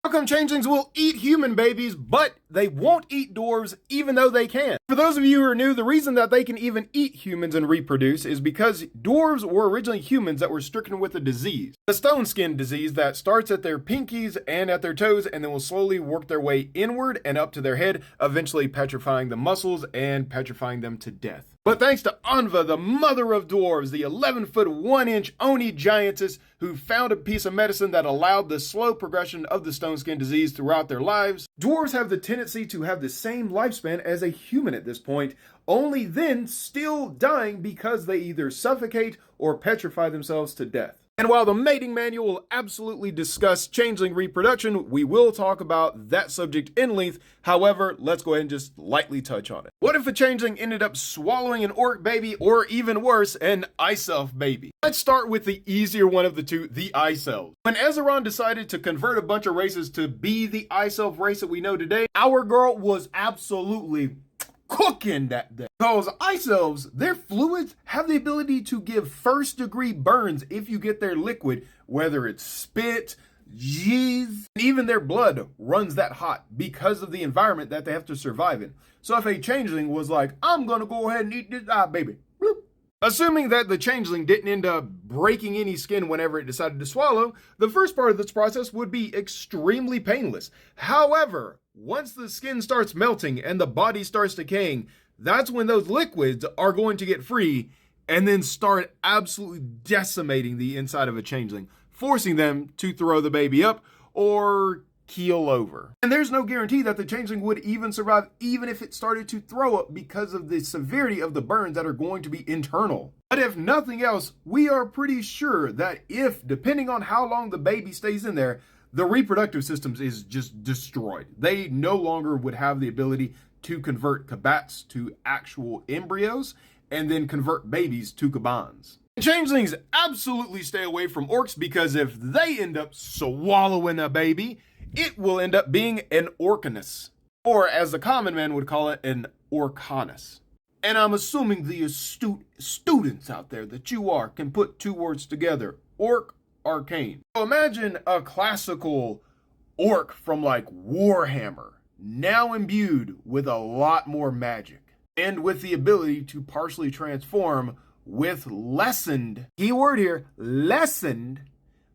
How come changelings will eat human babies, but they won't eat dwarves even though they can? For those of you who are new, the reason that they can even eat humans and reproduce is because dwarves were originally humans that were stricken with a disease. A stone skin disease that starts at their pinkies and at their toes and then will slowly work their way inward and up to their head, eventually petrifying the muscles and petrifying them to death. But thanks to Anva, the mother of dwarves, the 11-foot 1-inch Oni giantess who found a piece of medicine that allowed the slow progression of the stone skin disease throughout their lives, dwarves have the tendency to have the same lifespan as a human at this point, only then still dying because they either suffocate or petrify themselves to death. And while the mating manual will absolutely discuss changeling reproduction, we will talk about that subject in length. However, let's go ahead and just lightly touch on it. What if a changeling ended up swallowing an orc baby, or even worse, an ice elf baby? Let's start with the easier one of the two, the ice elves. When Ezeron decided to convert a bunch of races to be the ice elf race that we know today, our girl was absolutely cooking that day. Because ice elves, their fluids have the ability to give first-degree burns if you get their liquid, whether it's spit, jizz, even their blood runs that hot because of the environment that they have to survive in. So if a changeling was like, I'm gonna go ahead and eat this baby, bloop. Assuming that the changeling didn't end up breaking any skin whenever it decided to swallow, the first part of this process would be extremely painless. However, once the skin starts melting and the body starts decaying, that's when those liquids are going to get free and then start absolutely decimating the inside of a changeling, forcing them to throw the baby up or keel over. And there's no guarantee that the changeling would even survive even if it started to throw up because of the severity of the burns that are going to be internal. But if nothing else, we are pretty sure that if, depending on how long the baby stays in there, the reproductive systems is just destroyed. They no longer would have the ability to convert kabats to actual embryos and then convert babies to kabans. Changelings absolutely stay away from orcs because if they end up swallowing a baby, it will end up being an orcanus, or as the common man would call it, an orcanus. And I'm assuming the astute students out there that you are can put two words together, orc, arcane. So imagine a classical orc from like Warhammer, now imbued with a lot more magic and with the ability to partially transform with lessened, keyword here, lessened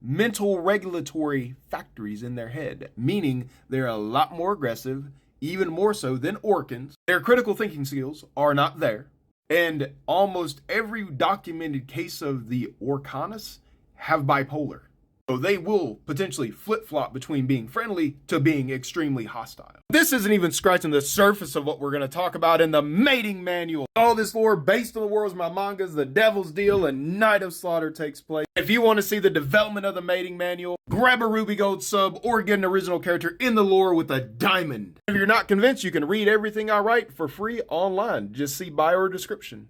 mental regulatory factories in their head, meaning they're a lot more aggressive, even more so than orcans. Their critical thinking skills are not there, and almost every documented case of the orcanus have bipolar. So they will potentially flip-flop between being friendly to being extremely hostile. This isn't even scratching the surface of what we're going to talk about in the mating manual. All this lore based on the worlds of my mangas, The Devil's Deal, and Night of Slaughter takes place. If you want to see the development of the mating manual, grab a Ruby Gold sub or get an original character in the lore with a diamond. If you're not convinced, you can read everything I write for free online. Just see bio or description.